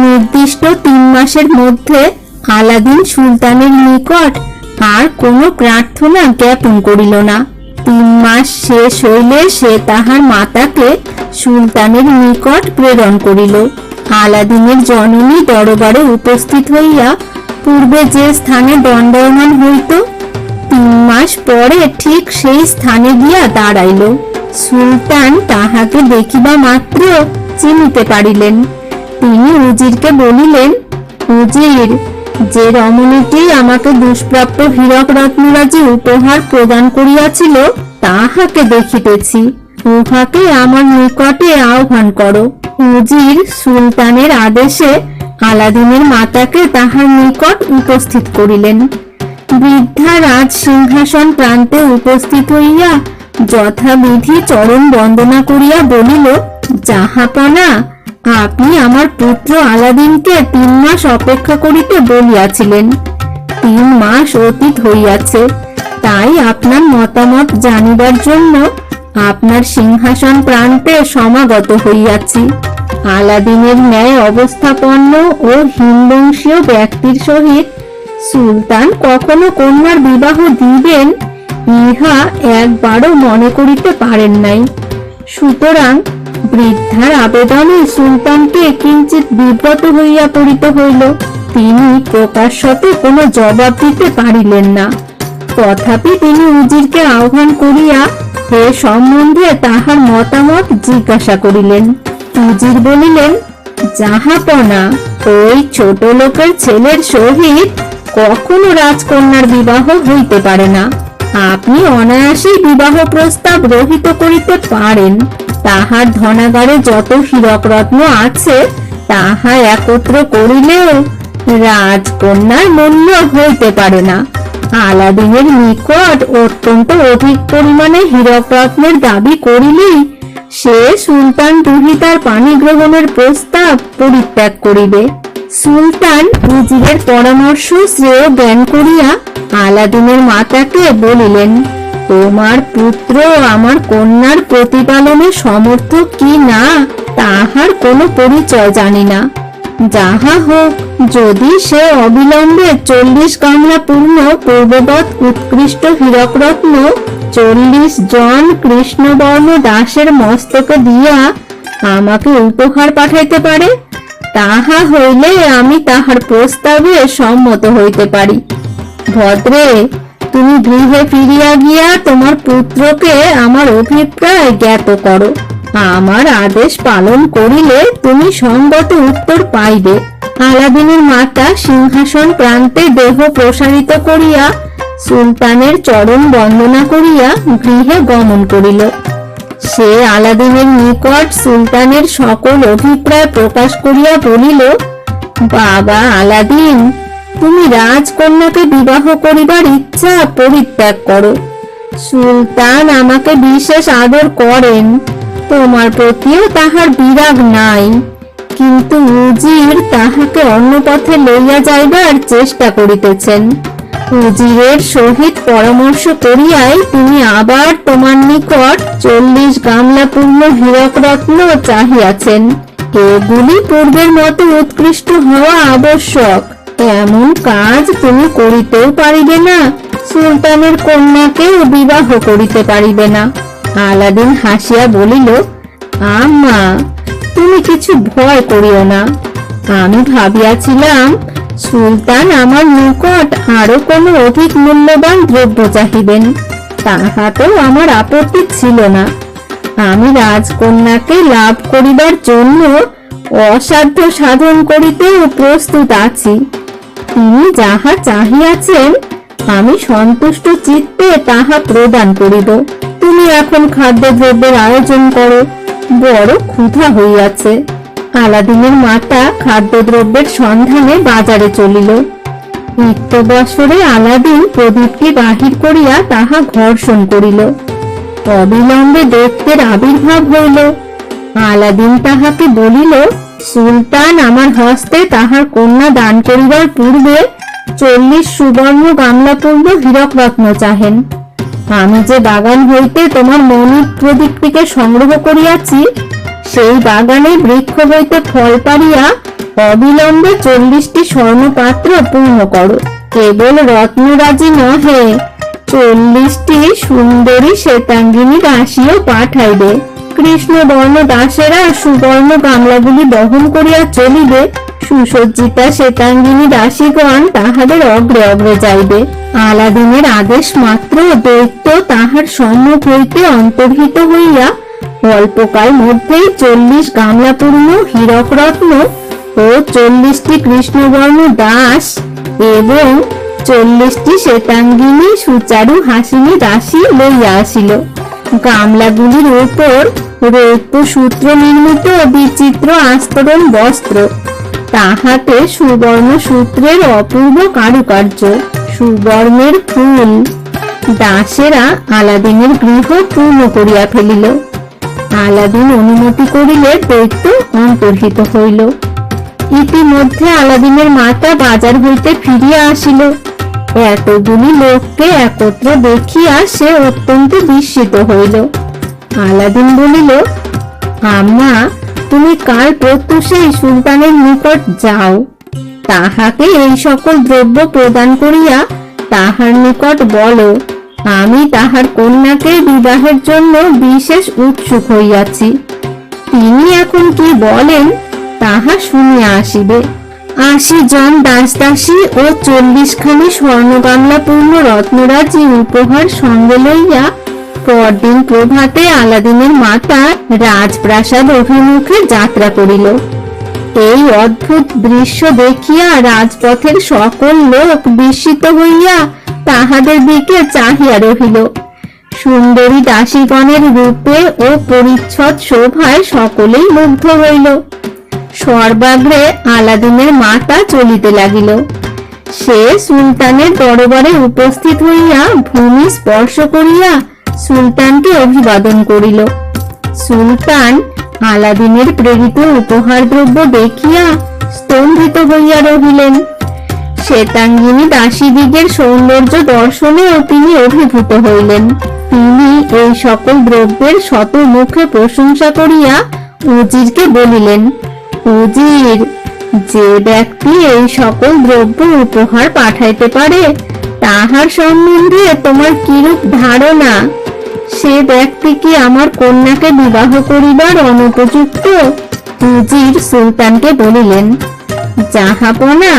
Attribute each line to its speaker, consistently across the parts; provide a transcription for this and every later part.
Speaker 1: নির্দিষ্ট 3 মাসের মধ্যে আলাদিন সুলতানের নিকট আর কোনো প্রার্থনা জ্ঞাপন করিল না। 3 মাস শেষ হইলে সে তাহার মাতাকে সুলতানের নিকট প্রেরণ করিল। আলাদিনের জননী দরবারে উপস্থিত হইয়া পূর্বে যে স্থানে দণ্ডায়মান হইত, 3 মাস পরে ঠিক সেই স্থানে গিয়া দাঁড়াইল। সুলতান তাহাকে দেখিবা মাত্র চিনিতে পারিলেন। তিনি উজিরকে বলিলেন, উজির, যে রমণীটি আমাকে দুষ্প্রাপ্য হীরক রত্নরাজি উপহার প্রদান করিয়াছিল তাহাকে দেখিতেছি, উহাকে আমার নিকটে আহ্বান করো। উজির সুলতানের আদেশে আলাদিনের মাতাকে তাহার নিকট উপস্থিত করিলেন। বৃদ্ধা রাজ সিংহাসন প্রান্তে উপস্থিত হইয়া যথাবিধি চরণ বন্দনা করিয়া বলিল, জাহাপনা, আপনি আমার পুত্র আলাদিনকে 3 মাস অপেক্ষা করিতে বলিয়াছিলেন। 3 মাস অতীত হইয়াছে, তাই আপনার মতামত জানিবার জন্য আপনার সিংহাসন প্রান্তে সমাগত হইয়াছি। আলাদিনের ন্যায় অবস্থাপন্ন ও হিন্দবংশীয় ব্যক্তির সহিত সুলতান কখনো কন্যার বিবাহ দিবেন ইহা একবারও মনে করিতে পারেন নাই। সুতরাং বৃদ্ধার আবেদনে সুলতানকে কিঞ্চিত বিব্রত হইয়া পড়িতে হইল। তিনি প্রকাশ্যতে কোনো জবাব দিতে পারিলেন না। তথাপি তিনি উজিরকে আহ্বান করিয়া এ সম্বন্ধে তাহার মতামত জিজ্ঞাসা করিলেন। উজির বলিলেন, জাহাপনা, ওই ছোট লোকের ছেলের সহিত কখনো রাজকন্যার বিবাহ হইতে পারে না। আপনি অনায়াসেই বিবাহ প্রস্তাব রহিত করিতে পারেন। তাহার ধনাগারে যত হীরক রত্ন আছে তাহা একত্র করিলেও রাজকন্যার মূল্য হইতে পারে না। আলাদিনের নিকট অত্যন্ত অধিক পরিমাণে হীরক রত্নের দাবি করিলেই সে সুলতান দুহিতার পানি গ্রহণের প্রস্তাব পরিত্যাগ করিবে। সুলতান উজিরের পরামর্শ শ্রেয় জ্ঞান করিয়া আলাদিনের মাতাকে বলিলেন, তোমার পুত্র আমার কন্যার প্রতিপালনে সমর্থ কি না তাহার কোনো পরিচয় জানি না। যাহা হোক, যদি সে অবিলম্বে 40 গামলা পূর্ণ পূর্ববৎ উৎকৃষ্ট হীরক রত্ন 40 জন কৃষ্ণবর্ণ দাসের মস্তকে দিয়া আমাকে উপহার পাঠাইতে পারে, তাহা হইলে আমি তাহার প্রস্তাবে সম্মত হইতে পারি। ভদ্রে, তুমি গৃহে ফিরিয়া গিয়া তোমার পুত্রকে আমার অভিপ্রায় জ্ঞাত করো। আমার আদেশ পালন করিলে তুমি সঙ্গত উত্তর পাইবে। আলাদিনের মাতা সিংহাসন প্রান্তে দেহ প্রসারিত করিয়া সুলতানের চরণ বন্দনা করিয়া গৃহে গমন করিল। সে আলাদিনের নিকট সুলতানের সকল অভিপ্রায় প্রকাশ করিয়া বলিল, বাবা আলাদিন, তুমি রাজকন্যাকে বিবাহ করিবার ইচ্ছা পরিত্যাগ করো। সুলতান আমাকে বিশেষ আদর করেন, তোমার প্রতিও তাহার বিরাগ নাই, কিন্তু উজির তাহাকে অন্য পথে লইয়া যাইবার চেষ্টা করিতেছেন। উজিরের সহিত পরামর্শ করিয়াই তিনি আবার তোমার নিকট 40 গামলা পূর্ণ হীরক রত্ন চাহিয়াছেন। এগুলি পূর্বের মতো উৎকৃষ্ট হওয়া আবশ্যক। এমন কাজ তুমি করিতেও পারিবে না, সুলতানের কন্যাকেও বিবাহ করিতে পারিবে না। আলাদিন হাসিয়া বলিল, আম্মা, তুমি কিছু ভয় করিও না। আমি ভাবিয়াছিলাম সুলতান আমার নিকট আরো কোনো অধিক মূল্যবান দ্রব্য চাহিবেন, তাহাতেও আমার আপত্তি ছিল না। আমি রাজকন্যাকে লাভ করিবার জন্য অসাধ্য সাধন করিতেও প্রস্তুত আছি। তিনি যাহা চাহিয়াছেন আমি সন্তুষ্ট চিত্তে তাহা প্রদান করিব। তুমি এখন খাদ্যদ্রব্যের আয়োজন করো, বড় ক্ষুধা হইয়াছে। আলাদিনের মাতা খাদ্যদ্রব্যের সন্ধানে বাজারে চলিল। নিত্যবৎসরে আলাদিন প্রদীপটি বাহির করিয়া তাহা ঘর্ষণ করিল। অবিলম্বে দৈত্যের আবির্ভাব হইল। আলাদিন তাহাকে বলিল, সুলতান আমার হস্তে তাহার কন্যা দান করিবার পূর্বে 40 সুবর্ণ গামলা পূর্ণ হীরক রত্ন চাহেন। আমি যে বাগান হইতে তোমার মনির প্রদীপটিকে সংগ্রহ করিয়াছি সেই বাগানে বৃক্ষ হইতে ফল পাড়িয়া অবিলম্বে 40টি স্বর্ণপাত্র পূর্ণ করো। কেবল রত্নরাজি নহে, 40টি সুন্দরী শ্বেতাঙ্গিনী দাসীও পাঠাইবে। কৃষ্ণবর্ণ দাসেরা সুবর্ণ গামলাগুলি বহন করিয়া চলিবে, সুসজ্জিতা শ্বেতাঙ্গিনী দাসীগণ তাহাদের অগ্রে অগ্রে যাইবে। আলাদিনের আদেশ মাত্র দৈত্য তাহার সম্মুখ হইতে অন্তর্হিত হইয়া অল্পকাল মধ্যেই 40 গামলাপূর্ণ হীরক রত্ন ও 40টি কৃষ্ণবর্ণ দাস এবং 40টি শ্বেতাঙ্গিনী সুচারু হাসিনী দাসী লইয়া আসিল। গামলাগুলির উপর রৌপ্য সূত্র নির্মিত বিচিত্র আস্তরণ বস্ত্র, তাহাতে সুবর্ণ সূত্রের অপূর্ব কারুকার্য, সুবর্ণের ফুল। দাসেরা আলাদিনের গৃহ পূর্ণ করিয়া ফেলিল। আলাদিন অনুমতি করিলে দৈত্য অন্তর্হিত হইল। ইতিমধ্যে আলাদিনের মাতা বাজার হইতে ফিরিয়া আসিল। এতগুলি লোককে একত্র দেখিয়া সে অত্যন্ত বিস্মিত হইল। আলাদিন বলিল, আম্মা, তুমি কাল প্রত্যুষেই সুলতানের নিকট যাও, তাহাকে এই সকল দ্রব্য প্রদান করিয়া তাহার নিকট বলো, আমি তাহার কন্যাকে বিবাহের জন্য বিশেষ উৎসুক হইয়াছি। তিনি এখন কি বলেন তাহা শুনিয়া আসিবে। 80 জন দাস দাসী ও 40 খানি স্বর্ণ গামলা পূর্ণ রত্নরাজি উপহার সঙ্গে লইয়া পরদিন প্রভাতে আলাদিনের মাতা রাজপ্রাসাদ অভিমুখে যাত্রা করিল। এই অদ্ভুত দৃশ্য দেখিয়া রাজপথের সকল লোক বিস্মিত হইয়া তাহাদের দিকে চাহিয়া রহিল। সুন্দরী দাসীগণের রূপে ও পরিচ্ছদ শোভায় সকলেই মুগ্ধ হইল। সর্বাগ্রে আলাদিনের মাতা চলিতে লাগিল। সে সুলতানের দরবারে উপস্থিত হইয়া ভূমি স্পর্শ করিয়া সুলতানকে অভিবাদন করিল। সুলতান আলাদিনের প্রেরিত উপহার দ্রব্য দেখিয়া স্তম্ভিত হইয়া রহিলেন। শ্বেতাঙ্গিনী দাসীদিগের সৌন্দর্য দর্শনেও তিনি অভিভূত হইলেন। তিনি এই সকল দ্রব্যের শত মুখে প্রশংসা করিয়া উজিরকে বলিলেন, উজির, যে ব্যক্তি এই সকল দ্রব্য উপহার পাঠাইতে পারে তাহার সম্বন্ধে তোমার কিরূপ ধারণা? সে ব্যক্তি কি আমার কন্যাকে বিবাহ করিবার অনুপযুক্ত? উজির সুলতানকে বলিলেন, জাহাপনা,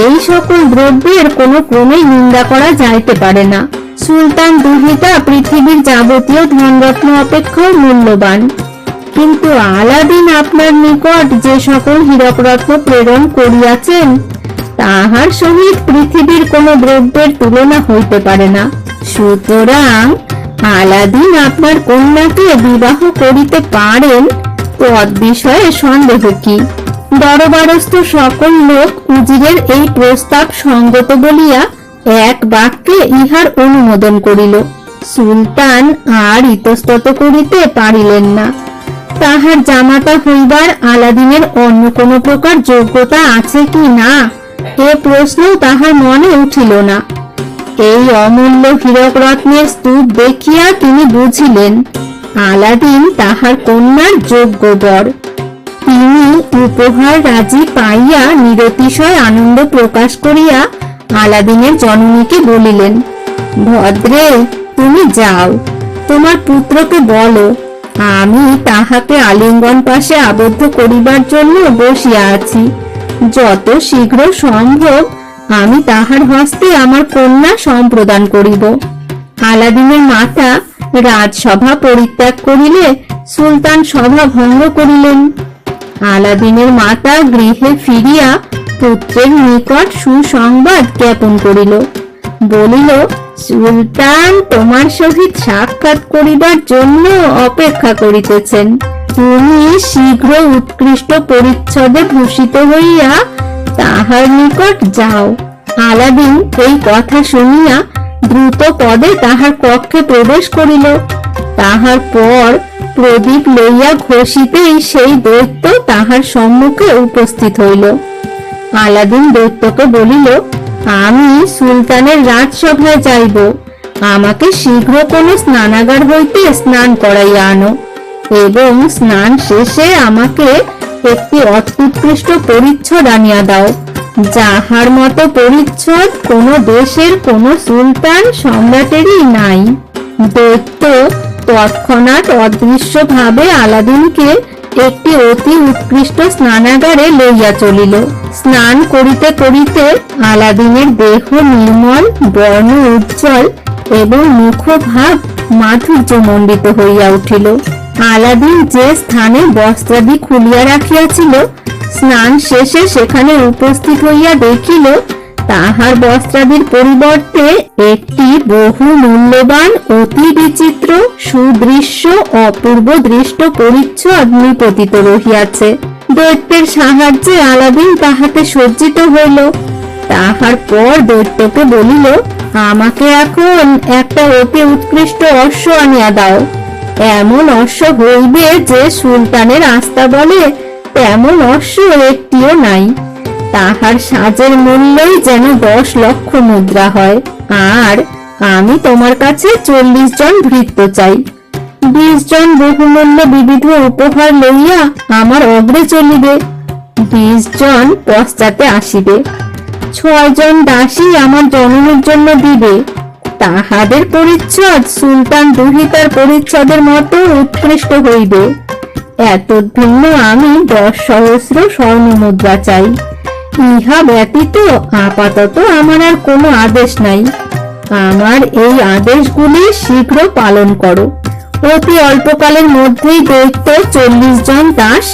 Speaker 1: এই সকল দ্রব্যের কোনো ক্রমেই নিন্দা করা যাইতে পারে না। সুলতান দুহিতা পৃথিবীর যাবতীয় ধনরত্ন অপেক্ষাও মূল্যবান। কিন্তু আলাদিন আপনার নিকট যে সকল হীরক রত্ন প্রেরণ করিয়াছেন তাহার সহিত পৃথিবীর কোনো দ্রব্যের তুলনা হইতে পারে না। সুতরাং আলাদিন আপনার কন্যাকে বিবাহ করিতে পারেন তদ বিষয়ে সন্দেহ কি? দরবারস্থ সকল লোক উজিরের এই প্রস্তাব সঙ্গত বলিয়া এক বাক্যে ইহার অনুমোদন করিল। সুলতান আর ইতস্তত করিতে পারিলেন না। তাহার জামাতা হইবার আলাদিনের অন্য কোন প্রকার যোগ্যতা আছে কি না এ প্রশ্ন তাহার মনে উঠিল না। এই অমূল্য হীরক রত্নের স্তূপ দেখিয়া তিনি বুঝিলেন আলাদিন তাহার কন্যার যোগ্য বর। তিনি উপহার রাজি পাইয়া নিরতিশয় আনন্দ প্রকাশ করিয়া আলাদিনের জননীকে বলিলেন, ভদ্রে, তুমি যাও, তোমার পুত্রকে বলো আমি তাহাকে আলিঙ্গন পাশে আবদ্ধ করিবার জন্য বসিয়া আছি। যত শীঘ্র সম্ভব আমি তাহার হস্তে আমার কন্যা সম্প্রদান করিব। আলাদিনের মাতা রাজসভা পরিত্যাগ করিলে সুলতান সভা ভঙ্গ করিলেন। আলাদিনের মাতা গৃহে ফিরিয়া পুত্রের নিকট সুসংবাদ জ্ঞাপন করিল। বলিল, সুলতান তোমার সহিত সাক্ষাৎ করিবার জন্য অপেক্ষা করিতেছেন। তুমি শীঘ্র উৎকৃষ্ট পরিচ্ছদে ভূষিত হইয়া তাহার নিকট যাও। আলাদিন এই কথা শুনিয়া দ্রুত পদে তাহার কক্ষে প্রবেশ করিল। তাহার পর প্রদীপ লইয়া ঘষিতেই সেই দৈত্য তাহার সম্মুখে উপস্থিত হইল। আলাদিন দৈত্যকে বলিল, আমি সুলতানের রাজসভায় যাইব, আমাকে শীঘ্র কোন স্নানাগার হইতে স্নান করাইয়া আনো। এবং স্নান শেষে আমাকে একটি অত্যুৎকৃষ্ট পরিচ্ছদ আনিয়া দাও, যাহার মতো পরিচ্ছদ কোনো দেশের কোনো সুলতান সম্রাটেরই নাই। দৈত্য তৎক্ষণাৎ অদৃশ্যভাবে আলাদিনকে একটি অতি উৎকৃষ্ট স্নানাগারে লইয়া চলিল। স্নান করিতে করিতে আলাদিনের দেহ নির্মল, বর্ণ উজ্জ্বল এবং মুখভাব মাধুর্যমণ্ডিত হইয়া উঠিল। আলাদিন যে স্থানে বস্ত্রাদি খুলিয়া রাখিয়াছিল, স্নান শেষে সেখানে উপস্থিত হইয়া দেখিল তাহার বস্ত্রাদির পরিবর্তে একটি বহু মূল্যবান, অতি বিচিত্র, সুদৃশ্য, অপূর্ব দৃষ্ট পরিচ্ছদ নিপতিত রহিয়াছে। দৈত্যের সাহায্যে আলাদিন তাহাতে সজ্জিত হইল। তাহার পর দৈত্যকে বলিল, আমাকে এখন একটা অতি উৎকৃষ্ট অশ্ব আনিয়া দাও। এমন অশ্ব হইবে যে সুলতানের আস্থা বলে তেমন অশ্ব একটিও নাই। তাহার সাজের মূল্যই যেন 10 লক্ষ মুদ্রা হয়। আর আমি তোমার কাছে 40 জন ভৃত্য চাই। 20 জন বহুমূল্য বিবিধ উপহার লইয়া আমার অগ্রে চলিবে, 20 জন পশ্চাতে আসিবে। 6 জন দাসী আমার জননীর জন্য দিবে। তাহাদের পরিচ্ছদ সুলতান দুহিতার পরিচ্ছদের মতো উৎকৃষ্ট হইবে। এত ভিন্ন আমি 10 সহস্র স্বর্ণ মুদ্রা চাই। ইহা ব্যতীত আপাতত আমার আর কোনো আদেশ নাই। আমার এই আদেশগুলি শীঘ্র পালন করো। অতি অল্পকালের মধ্যেই দৈত্য 40 জন দাস,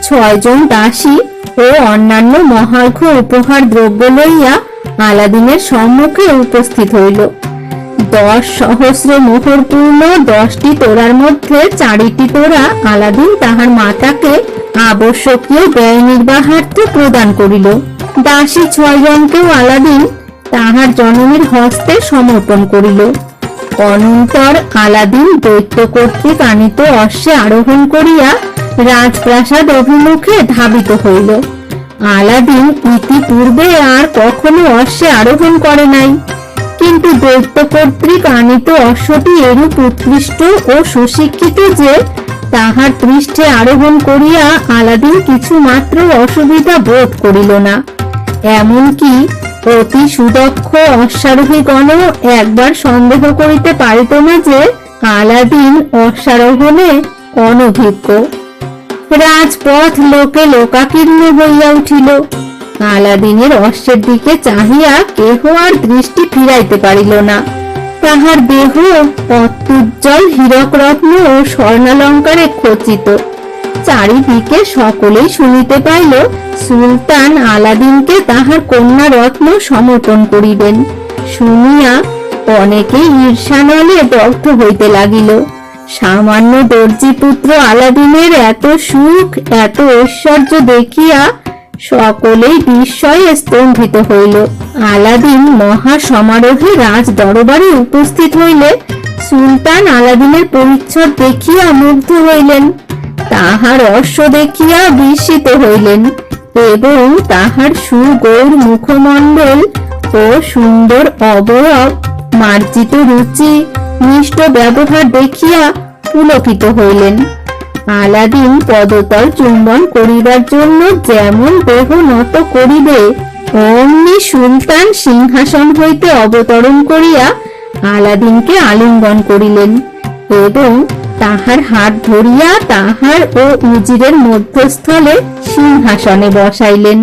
Speaker 1: 6 জন দাসী ও অন্যান্য মহার্ঘ উপহার দ্রব্য লইয়া আলাদিনের সম্মুখে উপস্থিত হইল। 10 সহস্র মোহরপূর্ণ 10টি তোড়ার মধ্যে 4টি তোড়া আলাদিন তাহার মাতাকে আবশ্যকীয় ব্যয় নির্বাহার্থে প্রদান করিল। দাসী 6 জনকেও আলাদিন তাহার জননীর হস্তে সমর্পণ করিল। অনন্তর আলাদিন দৈত্য কর্তৃক আনিত অশ্বে আরোহণ করিয়া রাজপ্রাসাদ অভিমুখে ধাবিত হইল। আলাদিন ইতিপূর্বে আর কখনো অশ্বে আরোহণ করে নাই, কিন্তু দৈত্য কর্তৃক আনিত অশ্বটি এরূপ উৎকৃষ্ট ও সুশিক্ষিত যে তাহার পৃষ্ঠে আরোহণ করিয়া আলাদিন কিছু মাত্র অসুবিধা বোধ করিল না। এমনকি অতি সুদক্ষ অশ্বারোহীগণও একবার সন্দেহ করিতে পারিত না যে আলাদিন অশ্বারোহণে অনভিজ্ঞ। রাজপথ লোকে লোকাকীর্ণ হইয়া উঠিল। আলাদিনের অশ্বের দিকে চাহিয়া কেহ আর দৃষ্টি ফিরাইতে পারিল না। তাহার দেহ অত্যুজ্জ্বল হীরক রত্ন ও স্বর্ণালঙ্কারে খচিত। চারিদিকে সকলেই শুনিতে পাইল সুলতান আলাদিনকে তাহার কন্যা রত্ন সমর্পণ করিবেন। শুনিয়া অনেকেই ঈর্ষানলে দগ্ধ হইতে লাগিল। সামান্য দর্জিপুত্র আলাদিনের এত সুখ, এত ঐশ্বর্য দেখিয়া সকলেই বিস্ময়ে স্তম্ভিত হইল। আলাদিন মহা সমারোহে রাজ দরবারে উপস্থিত হইলে সুলতান আলাদিনের পরিচ্ছদ দেখিয়া মুগ্ধ হইলেন, তাহার অশ্ব দেখিয়া বিস্মিত হইলেন এবং তাহার সুগৌর মুখমণ্ডল ও সুন্দর অবয়ব, মার্জিত রুচি, মিষ্ট ব্যবহার দেখিয়া পুলকিত হইলেন। আলাদিন পদতল চুম্বন করিবার জন্য যেমন দেহ নত করিবে, অমনি সুলতান সিংহাসন হইতে অবতরণ করিয়া আলাদিনকে আলিঙ্গন করিলেন এবং তাহার হাত ধরিয়া তাহার ও উজিরের মধ্যস্থলে সিংহাসনে বসাইলেন।